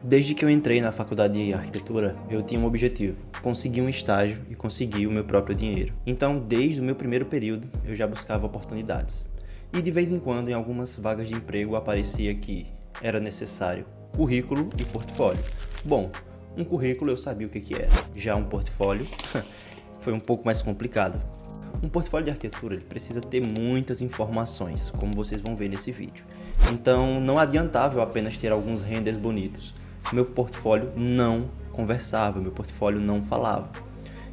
Desde que eu entrei na faculdade de arquitetura, eu tinha um objetivo: conseguir um estágio e conseguir o meu próprio dinheiro. Então, desde o meu primeiro período, eu já buscava oportunidades. E de vez em quando, em algumas vagas de emprego, aparecia que era necessário currículo e portfólio. Bom, um currículo eu sabia o que era. Já um portfólio foi um pouco mais complicado. Um portfólio de arquitetura ele precisa ter muitas informações, como vocês vão ver nesse vídeo. Então, não adiantava eu apenas ter alguns renders bonitos. Meu portfólio não conversava, meu portfólio não falava.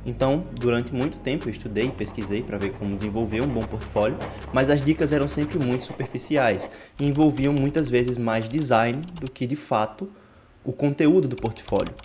Então, durante muito tempo eu estudei e pesquisei para ver como desenvolver um bom portfólio, mas as dicas eram sempre muito superficiais e envolviam muitas vezes mais design do que, de fato, o conteúdo do portfólio.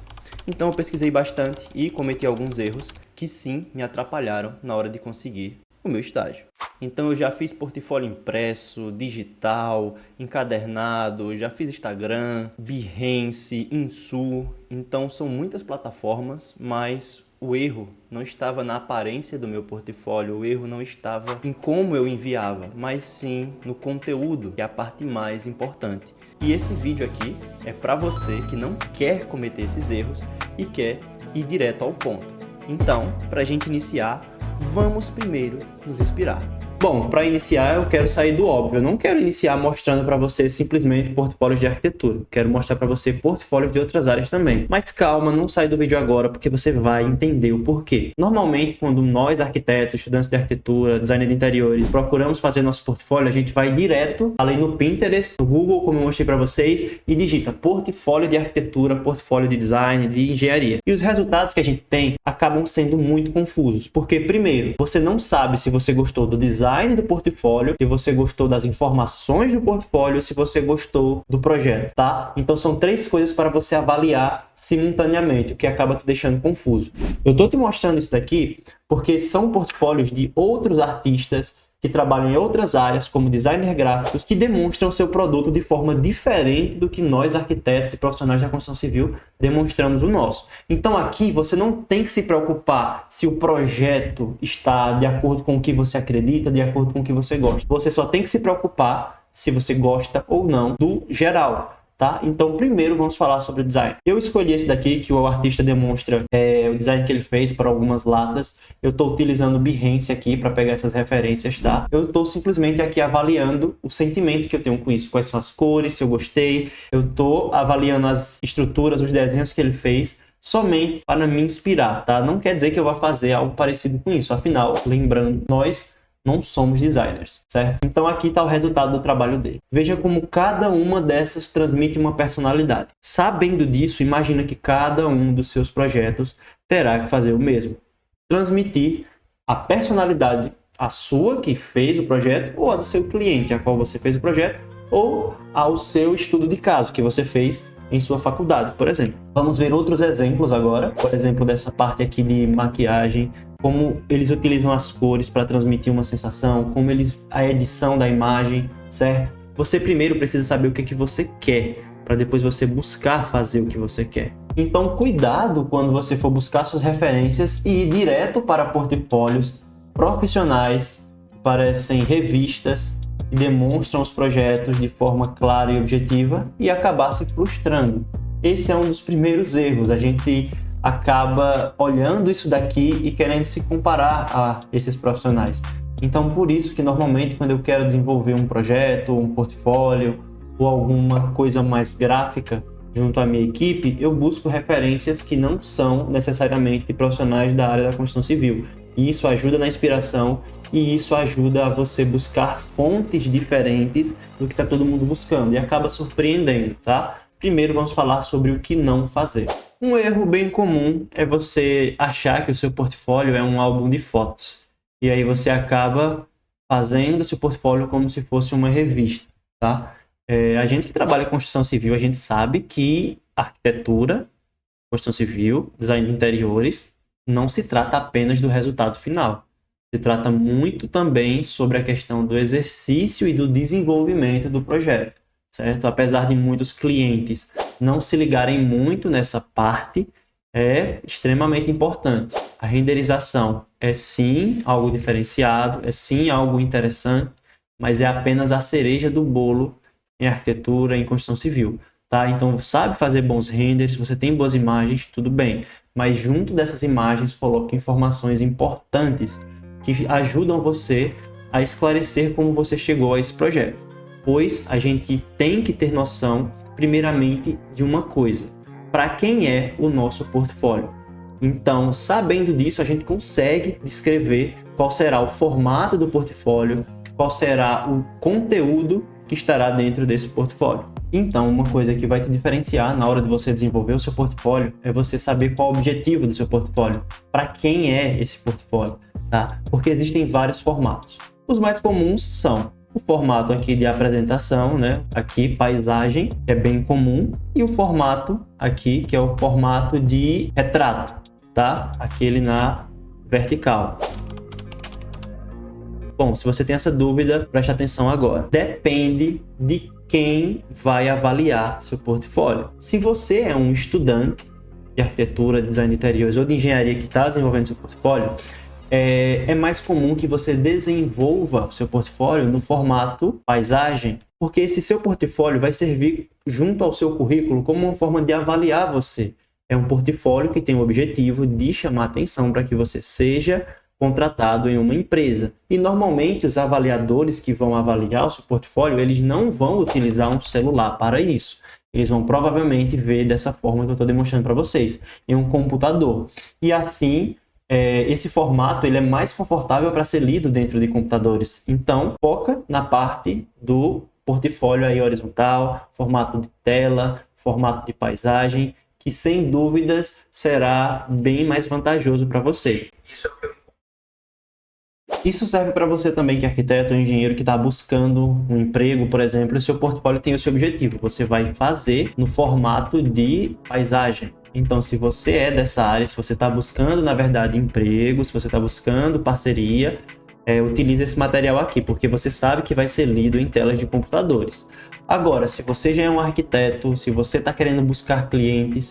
Então eu pesquisei bastante e cometi alguns erros que sim me atrapalharam na hora de conseguir o meu estágio. Então eu já fiz portfólio impresso, digital, encadernado, já fiz Instagram, Behance, Insu. Então são muitas plataformas, mas o erro não estava na aparência do meu portfólio, o erro não estava em como eu enviava, mas sim no conteúdo, que é a parte mais importante. E esse vídeo aqui é para você que não quer cometer esses erros e quer ir direto ao ponto. Então, para a gente iniciar, vamos primeiro nos inspirar. Bom, para iniciar eu quero sair do óbvio. Eu não quero iniciar mostrando para você simplesmente portfólios de arquitetura. Quero mostrar para você portfólios de outras áreas também. Mas calma, não sai do vídeo agora porque você vai entender o porquê. Normalmente, quando nós arquitetos, estudantes de arquitetura, designer de interiores, procuramos fazer nosso portfólio, a gente vai direto ali no Pinterest, no Google, como eu mostrei para vocês, e digita portfólio de arquitetura, portfólio de design, de engenharia. E os resultados que a gente tem acabam sendo muito confusos. Porque, primeiro, você não sabe se você gostou do design do portfólio, se você gostou das informações do portfólio, se você gostou do projeto, tá? Então são três coisas para você avaliar simultaneamente, o que acaba te deixando confuso. Eu tô te mostrando isso daqui porque são portfólios de outros artistas que trabalham em outras áreas, como designer gráficos, que demonstram seu produto de forma diferente do que nós, arquitetos e profissionais da construção civil, demonstramos o nosso. Então aqui você não tem que se preocupar se o projeto está de acordo com o que você acredita, de acordo com o que você gosta. Você só tem que se preocupar se você gosta ou não do geral. Tá? Então, primeiro vamos falar sobre o design. Eu escolhi esse daqui, que o artista demonstra o design que ele fez para algumas latas. Eu estou utilizando o Behance aqui para pegar essas referências, tá? Eu estou simplesmente aqui avaliando o sentimento que eu tenho com isso. Quais são as cores, se eu gostei. Eu estou avaliando as estruturas, os desenhos que ele fez, somente para me inspirar, tá? Não quer dizer que eu vá fazer algo parecido com isso. Afinal, lembrando, nós não somos designers, certo? Então aqui está o resultado do trabalho dele. Veja como cada uma dessas transmite uma personalidade. Sabendo disso, imagina que cada um dos seus projetos terá que fazer o mesmo. Transmitir a personalidade, a sua que fez o projeto, ou a do seu cliente, a qual você fez o projeto, ou ao seu estudo de caso que você fez em sua faculdade, por exemplo. Vamos ver outros exemplos agora, por exemplo, dessa parte aqui de maquiagem, como eles utilizam as cores para transmitir uma sensação, como a edição da imagem, certo? Você primeiro precisa saber o que você quer, para depois você buscar fazer o que você quer. Então, cuidado quando você for buscar suas referências e ir direto para portfólios profissionais, que parecem revistas, que demonstram os projetos de forma clara e objetiva e acabar se frustrando. Esse é um dos primeiros erros. A gente acaba olhando isso daqui e querendo se comparar a esses profissionais. Então, por isso que normalmente quando eu quero desenvolver um projeto, um portfólio ou alguma coisa mais gráfica junto à minha equipe, eu busco referências que não são necessariamente de profissionais da área da construção civil. E isso ajuda na inspiração e isso ajuda a você buscar fontes diferentes do que está todo mundo buscando e acaba surpreendendo, tá? Primeiro vamos falar sobre o que não fazer. Um erro bem comum é você achar que o seu portfólio é um álbum de fotos. E aí você acaba fazendo o seu portfólio como se fosse uma revista, tá? A gente que trabalha em construção civil, a gente sabe que arquitetura, construção civil, design de interiores, não se trata apenas do resultado final. Se trata muito também sobre a questão do exercício e do desenvolvimento do projeto, certo? Apesar de muitos clientes não se ligarem muito nessa parte, é extremamente importante. A renderização é sim algo diferenciado, é sim algo interessante, mas é apenas a cereja do bolo em arquitetura, em construção civil. tá? Então, sabe fazer bons renders, você tem boas imagens, tudo bem. Mas junto dessas imagens, coloque informações importantes que ajudam você a esclarecer como você chegou a esse projeto. Pois a gente tem que ter noção, primeiramente, de uma coisa: para quem é o nosso portfólio. Então, sabendo disso, a gente consegue descrever qual será o formato do portfólio, qual será o conteúdo que estará dentro desse portfólio. Então, uma coisa que vai te diferenciar na hora de você desenvolver o seu portfólio é você saber qual é o objetivo do seu portfólio, para quem é esse portfólio, tá? Porque existem vários formatos. Os mais comuns são o formato aqui de apresentação, né? Aqui, paisagem, que é bem comum, e o formato aqui, que é o formato de retrato, tá? Aquele na vertical. Bom, se você tem essa dúvida, preste atenção agora. Depende de quem vai avaliar seu portfólio. Se você é um estudante de arquitetura, design de interiores ou de engenharia que está desenvolvendo seu portfólio, é mais comum que você desenvolva o seu portfólio no formato paisagem, porque esse seu portfólio vai servir junto ao seu currículo como uma forma de avaliar você. É um portfólio que tem o objetivo de chamar atenção para que você seja contratado em uma empresa. E normalmente os avaliadores que vão avaliar o seu portfólio, eles não vão utilizar um celular para isso. Eles vão provavelmente ver dessa forma que eu estou demonstrando para vocês, em um computador. E assim, esse formato ele é mais confortável para ser lido dentro de computadores. Então, foca na parte do portfólio aí horizontal, formato de tela, formato de paisagem, que sem dúvidas será bem mais vantajoso para você. Isso serve para você também que é arquiteto ou engenheiro que está buscando um emprego, por exemplo, e seu portfólio tem o seu objetivo. Você vai fazer no formato de paisagem. Então, se você é dessa área, se você está buscando, na verdade, emprego, se você está buscando parceria, utilize esse material aqui, porque você sabe que vai ser lido em telas de computadores. Agora, se você já é um arquiteto, se você está querendo buscar clientes,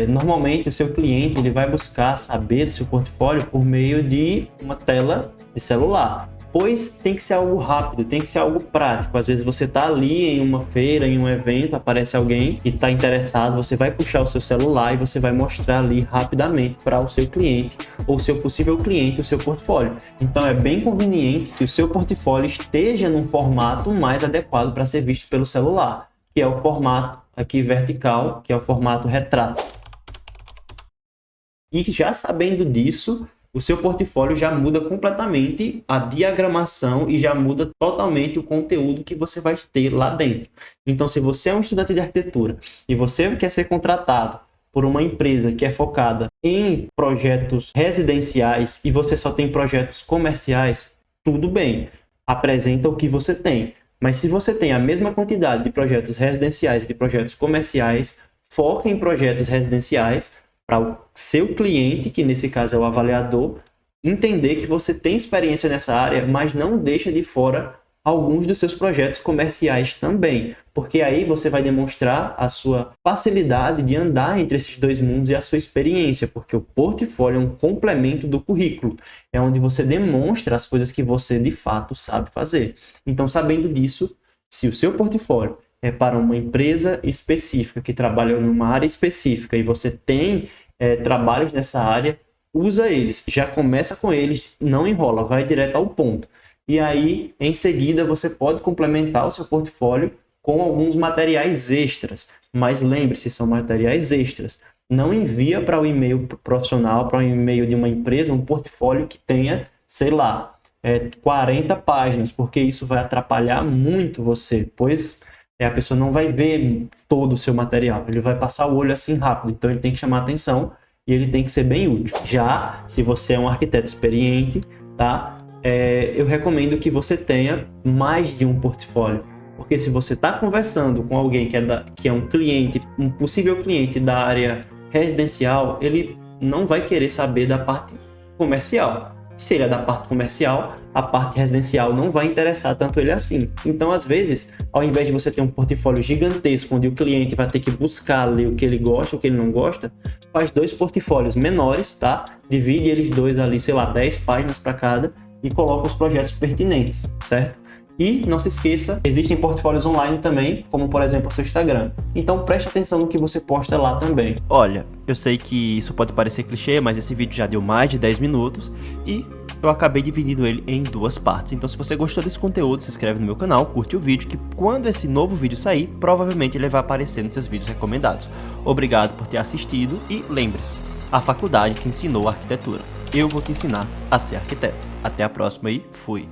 normalmente o seu cliente ele vai buscar saber do seu portfólio por meio de uma tela de celular, pois tem que ser algo rápido, tem que ser algo prático. Às vezes você está ali em uma feira, em um evento, aparece alguém e está interessado, você vai puxar o seu celular e você vai mostrar ali rapidamente para o seu cliente ou seu possível cliente o seu portfólio. Então é bem conveniente que o seu portfólio esteja num formato mais adequado para ser visto pelo celular, que é o formato aqui vertical, que é o formato retrato. E já sabendo disso, o seu portfólio já muda completamente a diagramação e já muda totalmente o conteúdo que você vai ter lá dentro. Então, se você é um estudante de arquitetura e você quer ser contratado por uma empresa que é focada em projetos residenciais e você só tem projetos comerciais, tudo bem, apresenta o que você tem. Mas se você tem a mesma quantidade de projetos residenciais e de projetos comerciais, foca em projetos residenciais, para o seu cliente, que nesse caso é o avaliador, entender que você tem experiência nessa área, mas não deixa de fora alguns dos seus projetos comerciais também, porque aí você vai demonstrar a sua facilidade de andar entre esses dois mundos e a sua experiência, porque o portfólio é um complemento do currículo, é onde você demonstra as coisas que você de fato sabe fazer. Então, sabendo disso, se o seu portfólio é para uma empresa específica que trabalha numa área específica e você tem trabalhos nessa área, usa eles, já começa com eles, não enrola, vai direto ao ponto. E aí, em seguida, você pode complementar o seu portfólio com alguns materiais extras, mas lembre-se, são materiais extras. Não envia para o e-mail profissional, para o e-mail de uma empresa, um portfólio que tenha, sei lá, 40 páginas, porque isso vai atrapalhar muito você, pois a pessoa não vai ver todo o seu material, ele vai passar o olho assim rápido, então ele tem que chamar atenção e ele tem que ser bem útil. Já se você é um arquiteto experiente, tá? Eu recomendo que você tenha mais de um portfólio, porque se você está conversando com alguém que é um cliente, um possível cliente da área residencial, ele não vai querer saber da parte comercial. Se ele é da parte comercial, a parte residencial não vai interessar tanto ele assim. Então, às vezes, ao invés de você ter um portfólio gigantesco, onde o cliente vai ter que buscar ali o que ele gosta, o que ele não gosta, faz 2 portfólios menores, tá? Divide eles dois ali, sei lá, 10 páginas para cada e coloca os projetos pertinentes, certo? E não se esqueça, existem portfólios online também, como por exemplo o seu Instagram. Então preste atenção no que você posta lá também. Olha, eu sei que isso pode parecer clichê, mas esse vídeo já deu mais de 10 minutos e eu acabei dividindo ele em 2 partes. Então se você gostou desse conteúdo, se inscreve no meu canal, curte o vídeo, que quando esse novo vídeo sair, provavelmente ele vai aparecer nos seus vídeos recomendados. Obrigado por ter assistido e lembre-se, a faculdade te ensinou arquitetura. Eu vou te ensinar a ser arquiteto. Até a próxima e fui!